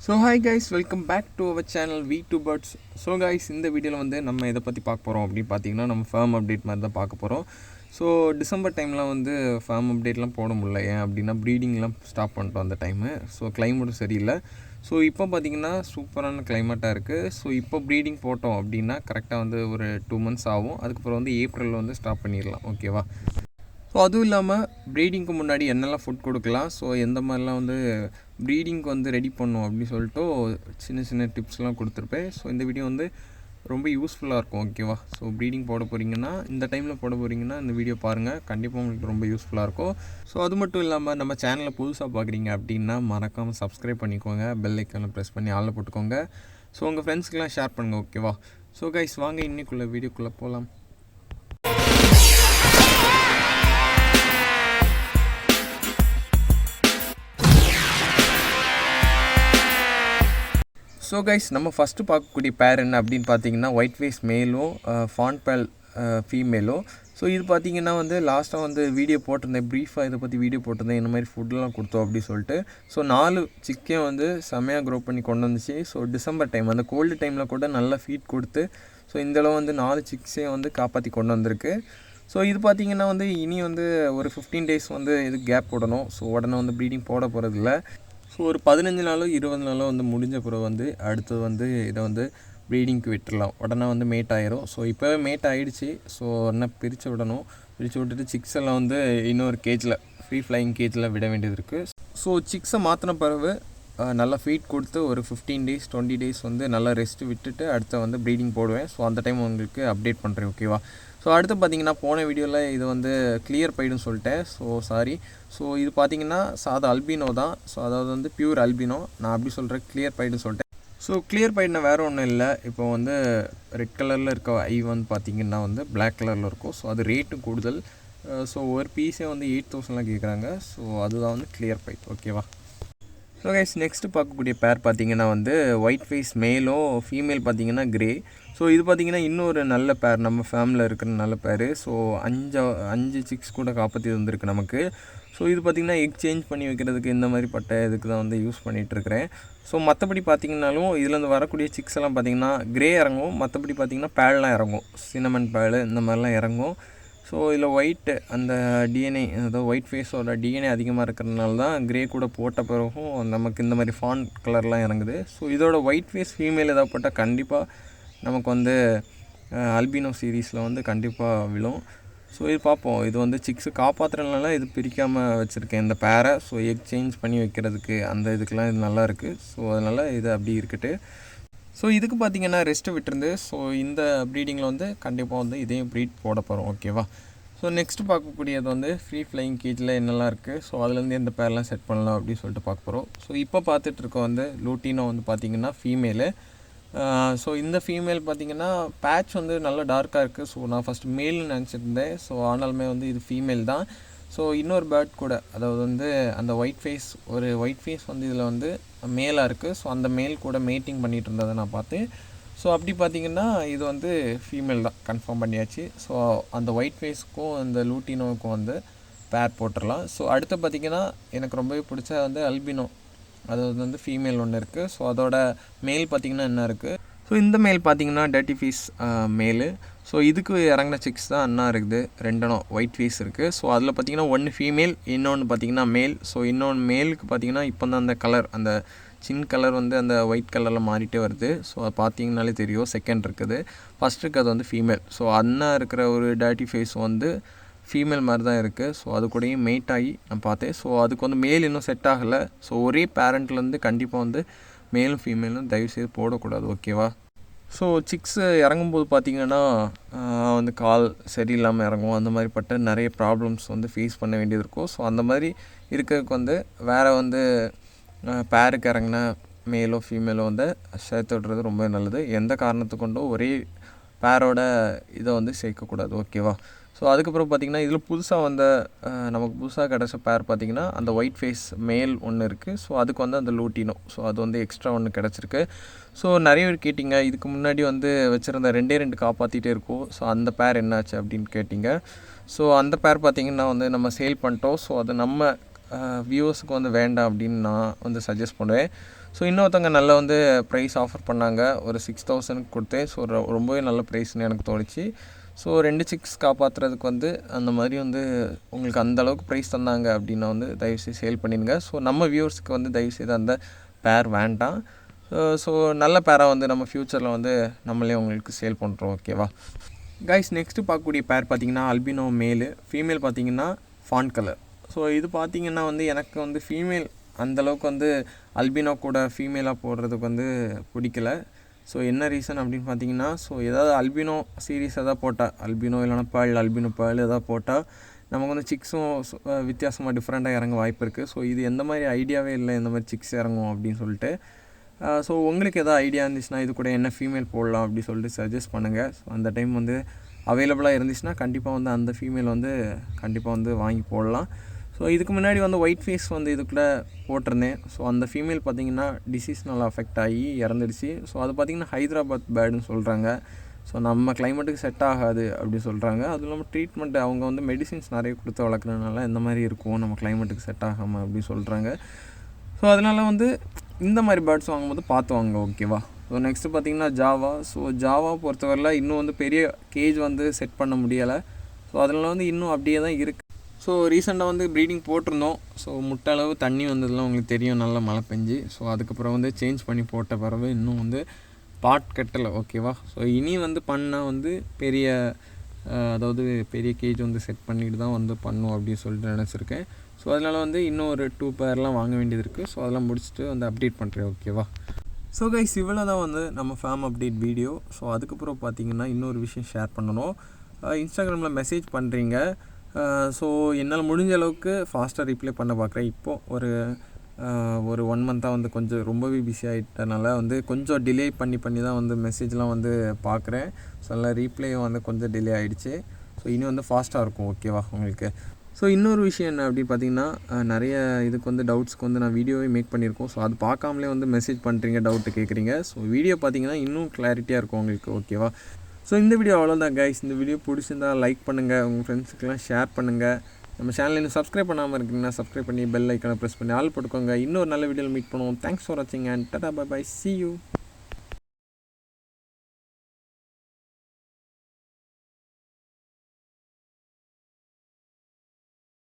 So hi guys, welcome back to our channel V2BIRDS. So guys, இந்த வீடியோவில் வந்து நம்ம எதை பற்றி பார்க்க போகிறோம் அப்படின்னு பார்த்தீங்கன்னா நம்ம ஃபார்ம் அப்டேட் மாதிரி தான் பார்க்க போகிறோம். ஸோ டிசம்பர் டைம்லாம் வந்து ஃபார்ம் அப்டேட்லாம் போட முடியல. ஏன் அப்படின்னா ப்ரீடிங்லாம் ஸ்டாப் பண்ணிட்டோம் அந்த டைமு. ஸோ கிளைமேட்டும் சரியில்லை. ஸோ இப்போ பார்த்திங்கன்னா சூப்பரான கிளைமேட்டாக இருக்குது. ஸோ இப்போ ப்ரீடிங் போட்டோம் அப்படின்னா கரெக்டாக வந்து ஒரு 2 months ஆகும். அதுக்கப்புறம் வந்து ஏப்ரலில் வந்து ஸ்டாப் பண்ணிடலாம். ஓகேவா? ஸோ அதுவும் இல்லாமல் ப்ரீடிங்க்கு முன்னாடி என்னெல்லாம் ஃபுட் கொடுக்கலாம், ஸோ எந்த மாதிரிலாம் வந்து ப்ரீடிங்க்கு வந்து ரெடி பண்ணும் அப்படின்னு சொல்லிட்டு சின்ன சின்ன டிப்ஸ்லாம் கொடுத்துருப்பேன். ஸோ இந்த வீடியோ வந்து ரொம்ப யூஸ்ஃபுல்லாக இருக்கும். ஓகேவா? ஸோ ப்ரீடிங் போட போகிறீங்கன்னா இந்த டைமில் போட போகிறீங்கன்னா இந்த வீடியோ பாருங்கள், கண்டிப்பாக உங்களுக்கு ரொம்ப யூஸ்ஃபுல்லாக இருக்கும். ஸோ அது மட்டும் இல்லாமல் நம்ம சேனலில் புதுசாக பார்க்குறீங்க அப்படின்னா மறக்காமல் சப்ஸ்கிரைப் பண்ணிக்கோங்க, பெல் ஐக்கானை ப்ரெஸ் பண்ணி ஆளில் போட்டுக்கோங்க. ஸோ உங்கள் ஃப்ரெண்ட்ஸ்க்கெலாம் ஷேர் பண்ணுங்கள். ஓகேவா? ஸோ கைஸ் வாங்க இன்னைக்குள்ளே வீடியோக்குள்ளே போகலாம். ஸோ கைஸ் நம்ம ஃபஸ்ட்டு பார்க்கக்கூடிய பேர் என்ன அப்படின்னு பார்த்தீங்கன்னா ஒயிட் ஃபேஸ் மேலும் ஃபான் பேல் ஃபீமேலும். ஸோ இது பார்த்திங்கன்னா வந்து லாஸ்ட்டாக வந்து வீடியோ போட்டிருந்தேன், ப்ரீஃபாக இதை பற்றி வீடியோ போட்டிருந்தேன், இந்த மாதிரி ஃபுட்டெலாம் கொடுத்தோம் அப்படின்னு சொல்லிட்டு. ஸோ 4 சிக்கையும் வந்து செம்மையாக க்ரோ பண்ணி கொண்டு வந்துச்சு. ஸோ டிசம்பர் டைம் அந்த கோல்டு டைமில் கூட நல்லா ஃபீட் கொடுத்து ஸோ இந்தளவு வந்து 4 சிக்ஸையும் வந்து காப்பாற்றி கொண்டு வந்திருக்கு. ஸோ இது பார்த்திங்கன்னா வந்து இனி வந்து ஒரு 15 days வந்து இது கேப் போடணும். ஸோ உடனே வந்து ப்ரீடிங் போட போகிறதில்ல. ஸோ ஒரு 15 நாளோ 20 நாளோ வந்து முடிஞ்ச பிறகு வந்து அடுத்தது வந்து இதை வந்து ப்ரீடிங்க்கு விட்டுடலாம். உடனே வந்து மேட் ஆயிரும். ஸோ இப்போவே மேட் ஆகிடுச்சு. ஸோ உடனே பிரித்து விடணும். பிரித்து விட்டுட்டு சிக்ஸ் எல்லாம் வந்து இன்னொரு கேஜில் ஃப்ரீ ஃப்ளைங் கேஜில் விட வேண்டியது இருக்குது. ஸோ சிக்ஸை மாற்றின பிறகு நல்லா ஃபீட் கொடுத்து ஒரு 15 days 20 days வந்து நல்லா ரெஸ்ட்டு விட்டுட்டு அடுத்த வந்து ப்ரீடிங் போடுவேன். ஸோ அந்த டைம் உங்களுக்கு அப்டேட் பண்ணுறேன். ஓகேவா? ஸோ அடுத்து பார்த்திங்கன்னா போன வீடியோவில் இது வந்து கிளியர் பைடுன்னு சொல்லிட்டேன். So sorry. ஸோ இது பார்த்திங்கன்னா சாதா அல்பினோ தான். ஸோ அதாவது வந்து பியூர் அல்பினோ. நான் அப்படி சொல்கிறேன், கிளியர் பைடுன்னு சொல்லிட்டேன். ஸோ கிளியர் பைடுனா வேறு ஒன்றும் இல்லை. இப்போ வந்து ரெட் கலரில் இருக்க ஐ வந்து பார்த்திங்கன்னா வந்து பிளாக் கலரில் இருக்கும். ஸோ அது ரேட்டும் கூடுதல். ஸோ ஒரு பீஸே வந்து 8,000 கேட்குறாங்க. ஸோ அதுதான் வந்து கிளியர் பைட். ஓகேவா? ஸோ கைஸ் நெக்ஸ்ட்டு பார்க்கக்கூடிய பேர் பார்த்திங்கன்னா வந்து ஒயிட் ஃபேஸ் மேலும் ஃபீமேல் பார்த்திங்கன்னா கிரே. ஸோ இது பார்த்திங்கன்னா இன்னொரு நல்ல பேர், நம்ம ஃபேமிலியில் இருக்கிற நல்ல பேர். ஸோ 5 சிக்ஸ் கூட காப்பாற்றி வந்திருக்கு நமக்கு. ஸோ இது பார்த்திங்கன்னா எக் சேஞ்ச் பண்ணி வைக்கிறதுக்கு இந்த மாதிரி பட்ட இதுக்கு தான் வந்து யூஸ் பண்ணிகிட்ருக்கிறேன். ஸோ மற்றபடி பார்த்திங்கனாலும் இதுலேருந்து வரக்கூடிய சிக்ஸ் எல்லாம் பார்த்திங்கன்னா கிரே இறங்கும், மற்றபடி பார்த்திங்கன்னா பேடெலாம் இறங்கும், சின்னமன் பேடு இந்த மாதிரிலாம் இறங்கும். ஸோ இதில் ஒயிட்டு அந்த டிஎன்ஏ, அதாவது ஒயிட் ஃபேஸோட டிஎன்ஏ அதிகமாக இருக்கிறதுனால தான் கிரே கூட போட்ட பிறகும் நமக்கு இந்த மாதிரி ஃபான் கலர்லாம் இறங்குது. ஸோ இதோட ஒயிட் ஃபேஸ் ஃபீமேல் எதாவது போட்டால் கண்டிப்பாக நமக்கு வந்து அல்பினோ சீரீஸில் வந்து கண்டிப்பாக விழும். ஸோ இது பார்ப்போம். இது வந்து சிக்ஸு காப்பாற்றுறதுனால இது பிரிக்காமல் வச்சுருக்கேன் இந்த பேரை. ஸோ எக் சேஞ்ச் பண்ணி வைக்கிறதுக்கு அந்த இதுக்கெலாம் இது நல்லாயிருக்கு. ஸோ அதனால் இது அப்படி இருக்கட்டு. ஸோ இதுக்கு பார்த்திங்கன்னா ரெஸ்ட்டு விட்டுருந்து. ஸோ இந்த ப்ரீடிங்கில் வந்து கண்டிப்பாக வந்து இதையும் ப்ரீட் போட போகிறோம். ஓகேவா? ஸோ நெக்ஸ்ட்டு பார்க்கக்கூடியது வந்து ஃப்ரீ ஃப்ளைங் கேஜில் என்னெல்லாம் இருக்குது, ஸோ அதுலேருந்து எந்த பேர்லாம் செட் பண்ணலாம் அப்படின்னு சொல்லிட்டு பார்க்க போகிறோம். ஸோ இப்போ பார்த்துட்ருக்க வந்து லூட்டினோ வந்து பார்த்திங்கன்னா ஃபீமேலு. ஸோ இந்த ஃபீமேல் பார்த்திங்கன்னா பேட்ச் வந்து நல்லா டார்க்காக இருக்குது. ஸோ நான் ஃபஸ்ட்டு மேல்னு நினச்சிருந்தேன். ஸோ ஆனாலுமே வந்து இது ஃபீமேல் தான். ஸோ இன்னொரு பேர்ட் கூட, அதாவது வந்து அந்த ஒயிட் ஃபேஸ் வந்து இதில் வந்து மேலாக இருக்குது. ஸோ அந்த மேல் கூட மேட்டிங் பண்ணிகிட்டு இருந்ததை நான் பார்த்தேன். ஸோ அப்படி பார்த்திங்கன்னா இது வந்து ஃபீமேல் தான், கன்ஃபார்ம் பண்ணியாச்சு. ஸோ அந்த ஒயிட் ஃபேஸுக்கும் அந்த லூட்டினோவுக்கும் வந்து பேர் போட்டுடலாம். ஸோ அடுத்து பார்த்திங்கன்னா எனக்கு ரொம்பவே பிடிச்ச வந்து அல்பினோ, அதாவது வந்து ஃபீமேல் ஒன்று இருக்குது. ஸோ அதோட மேல் பார்த்திங்கன்னா என்ன இருக்குது. ஸோ இந்த மேல் பார்த்திங்கன்னா டர்ட்டி ஃபேஸ் மேலு. ஸோ இதுக்கு இறங்கின சிக்ஸ் தான் என்ன இருக்குது, 2 ஒயிட் ஃபேஸ் இருக்குது. ஸோ அதில் பார்த்திங்கன்னா 1 ஃபீமேல், இன்னொன்று பார்த்திங்கன்னா மேல். ஸோ இன்னொன்று மேலுக்கு பார்த்திங்கன்னா இப்போ தான் அந்த கலர், அந்த சின் கலர் வந்து அந்த ஒயிட் கலரில் மாறிட்டே வருது. ஸோ அது பார்த்திங்கனாலே தெரியும். செகண்ட் இருக்குது, ஃபஸ்ட் இருக்கிறது வந்து ஃபீமேல். ஸோ அண்ணா இருக்கிற ஒரு டர்ட்டி ஃபேஸ் வந்து ஃபீமேல் மாதிரி தான் இருக்குது. ஸோ அது கூடயும் மேட் ஆகி நான் பார்த்தேன். ஸோ அதுக்கு வந்து மேல் இன்னும் செட் ஆகலை. ஸோ ஒரே பேரண்ட்லேருந்து கண்டிப்பாக வந்து மேலும் ஃபீமேலும் தயவுசெய்து போடக்கூடாது. ஓகேவா? ஸோ சிக்ஸு இறங்கும்போது பார்த்திங்கன்னா வந்து கால் சரியில்லாமல் இறங்கும். அந்த மாதிரிப்பட்ட நிறைய ப்ராப்ளம்ஸ் வந்து ஃபேஸ் பண்ண வேண்டியது இருக்கும். ஸோ அந்த மாதிரி இருக்கிறதுக்கு வந்து வேறு வந்து பேருக்கு இறங்கின மேலோ ஃபீமேலோ வந்து சேர்த்து விடுறது ரொம்ப நல்லது. எந்த காரணத்தை கொண்டோ ஒரே பேரோட இதை வந்து சேர்க்கக்கூடாது. ஓகேவா? ஸோ அதுக்கப்புறம் பார்த்திங்கன்னா இதில் புதுசாக வந்த நமக்கு புதுசாக கிடச்ச பேர் பார்த்திங்கன்னா அந்த ஒயிட் ஃபேஸ் மேல் ஒன்று இருக்குது. ஸோ அதுக்கு வந்து அந்த லூட்டினோ, ஸோ அது வந்து எக்ஸ்ட்ரா ஒன்று கிடச்சிருக்கு. ஸோ நிறைய பேர் கேட்டிங்க, இதுக்கு முன்னாடி வந்து வச்சுருந்த 2 காப்பாற்றிட்டே இருக்கும். ஸோ அந்த பேர் என்னாச்சு அப்படின்னு கேட்டிங்க. ஸோ அந்த பேர் பார்த்திங்கன்னா வந்து நம்ம சேல் பண்ணிட்டோம். ஸோ அது நம்ம வியூவர்ஸுக்கு வந்து வேண்டாம் அப்படின்னு நான் வந்து சஜஸ்ட் பண்ணுவேன். ஸோ இன்னொருத்தவங்க நல்லா வந்து ப்ரைஸ் ஆஃபர் பண்ணாங்க, ஒரு 6000 கொடுத்தேன். ஸோ ரொம்பவே நல்ல ப்ரைஸ்னு எனக்கு தோணுச்சு. ஸோ 2 சிக்ஸ் காப்பாற்றுறதுக்கு வந்து அந்த மாதிரி வந்து உங்களுக்கு அந்தளவுக்கு ப்ரைஸ் தந்தாங்க அப்படின்னா வந்து தயவுசெய்து சேல் பண்ணிடுங்க. ஸோ நம்ம வியூவர்ஸ்க்கு வந்து தயவுசெய்து அந்த பேர் வேண்டாம். ஸோ நல்ல பேராக வந்து நம்ம ஃப்யூச்சரில் வந்து நம்மளே உங்களுக்கு சேல் பண்ணுறோம். ஓகேவா கைஸ், நெக்ஸ்ட்டு பார்க்கக்கூடிய பேர் பார்த்திங்கன்னா அல்பினோ மேலு, ஃபீமேல் பார்த்திங்கன்னா ஃபான் கலர். ஸோ இது பார்த்திங்கன்னா வந்து எனக்கு வந்து ஃபீமேல் அந்தளவுக்கு வந்து அல்பினோ கூட ஃபீமேலாக போடுறதுக்கு வந்து பிடிக்கல. ஸோ என்ன ரீசன் அப்படின்னு பார்த்தீங்கன்னா, ஸோ ஏதாவது அல்பினோ சீரீஸ் எதாவது போட்டால், அல்பினோ இல்லைனா பேர்ல், அல்பினோ பேர்ல் எதாவது போட்டால் நமக்கு வந்து சிக்ஸும் வித்தியாசமாக டிஃப்ரெண்ட்டாக இறங்க வாய்ப்பு இருக்குது. ஸோ இது எந்த மாதிரி ஐடியாவே இல்லை, இந்த மாதிரி சிக்ஸ் இறங்கும் அப்படின்னு சொல்லிட்டு. ஸோ உங்களுக்கு எதாவது ஐடியா இருந்துச்சுன்னா இது கூட என்ன ஃபீமேல் போடலாம் அப்படின்னு சொல்லிட்டு சஜஸ்ட் பண்ணுங்கள். ஸோ அந்த டைம் வந்து அவைலபிளாக இருந்துச்சுன்னா கண்டிப்பாக வந்து அந்த ஃபீமேல் வந்து கண்டிப்பாக வந்து வாங்கி போடலாம். ஸோ இதுக்கு முன்னாடி வந்து ஒயிட் ஃபேஸ் வந்து இதுக்குள்ளே போட்டிருந்தேன். ஸோ அந்த ஃபீமேல் பார்த்திங்கன்னா டிசீஸ்னால் அஃபெக்ட் ஆகி இறந்துடுச்சு. ஸோ அது பார்த்திங்கன்னா ஹைதராபாத் பேர்டுன்னு சொல்கிறாங்க. ஸோ நம்ம கிளைமேட்டுக்கு செட் ஆகாது அப்படி சொல்கிறாங்க. அதுவும் இல்லாமல் ட்ரீட்மெண்ட் அவங்க வந்து மெடிசின்ஸ் நிறைய கொடுத்து வளர்க்குறதுனால இந்த மாதிரி இருக்கும், நம்ம கிளைமேட்டுக்கு செட் ஆகாமல் அப்படின்னு சொல்கிறாங்க. ஸோ அதனால் வந்து இந்த மாதிரி பேர்ட்ஸ் வாங்கும்போது பார்த்து வாங்க. ஓகேவா. ஸோ நெக்ஸ்ட்டு பார்த்திங்கன்னா ஜாவா. ஸோ ஜாவா பொறுத்தவரையில் இன்னும் வந்து பெரிய கேஜ் வந்து செட் பண்ண முடியலை. ஸோ அதனால் வந்து இன்னும் அப்படியே தான் இருக்குது. ஸோ ரீசெண்டாக வந்து ப்ரீடிங் போட்டிருந்தோம். ஸோ முட்டை அளவு தண்ணி வந்ததுலாம் உங்களுக்கு தெரியும், நல்லா மழை பெஞ்சு. ஸோ அதுக்கப்புறம் வந்து சேஞ்ச் பண்ணி போட்ட பிறகு இன்னும் வந்து பாட் கட்டலை. ஓகேவா. ஸோ இனி வந்து பண்ணால் வந்து பெரிய அதாவது பெரிய கேஜ் வந்து செட் பண்ணிட்டு தான் வந்து பண்ணும் அப்படின்னு சொல்லிட்டு நினச்சிருக்கேன். ஸோ அதனால் வந்து இன்னும் ஒரு 2 பேர்லாம் வாங்க வேண்டியது இருக்குது. ஸோ அதெல்லாம் முடிச்சுட்டு வந்து அப்டேட் பண்ணுறேன். ஓகேவா. ஸோ கைஸ், இவ்வளோ தான் வந்து நம்ம ஃபேம் அப்டேட் வீடியோ. ஸோ அதுக்கப்புறம் பார்த்திங்கன்னா இன்னொரு விஷயம் ஷேர் பண்ணணும். இன்ஸ்டாகிராமில் மெசேஜ் பண்ணுறீங்க. ஸோ என்னால் முடிஞ்ச அளவுக்கு ஃபாஸ்ட்டாக ரிப்ளை பண்ண பார்க்குறேன். இப்போது ஒரு 1 மந்த்தாக வந்து கொஞ்சம் ரொம்பவே பிஸி ஆகிட்டனால வந்து கொஞ்சம் டிலே பண்ணி தான் வந்து மெசேஜ்லாம் வந்து பார்க்குறேன். ஸோ எல்லாம் ரீப்ளேயும் வந்து கொஞ்சம் டிலே ஆகிடுச்சு. ஸோ இனி வந்து ஃபாஸ்ட்டாக இருக்கும். ஓகேவா உங்களுக்கு. ஸோ இன்னொரு விஷயம் என்ன அப்படின்னு பார்த்தீங்கன்னா, நிறைய இதுக்கு வந்து டவுட்ஸ்க்கு வந்து நான் வீடியோவே மேக் பண்ணியிருக்கோம். ஸோ அது பார்க்காமலே வந்து மெசேஜ் பண்ணுறீங்க, டவுட்டு கேட்குறீங்க. ஸோ வீடியோ பார்த்தீங்கன்னா இன்னும் கிளாரிட்டியாக இருக்கும் உங்களுக்கு. ஓகேவா. ஸோ இந்த வீடியோ அவ்வளோதான் கைஸ். இந்த வீடியோ பிடிச்சிருந்தா லைக் பண்ணுங்கள், உங்கள் ஃப்ரெண்ட்ஸுக்கெல்லாம் ஷேர் பண்ணுங்கள். நம்ம சேனல் இன்னும் சப்ஸ்கிரைப் பண்ணாமல் இருக்கீங்கன்னா சப்ஸ்கிரைப் பண்ணி பெல் ஐக்கானை ப்ரெஸ் பண்ணி ஆல் போட்டுக்கோங்க. இன்னொரு நல்ல வீடியோவில் மீட் பண்ணுவோம். தேங்க்ஸ் ஃபார் வாட்சிங் and tata bye bye. see you.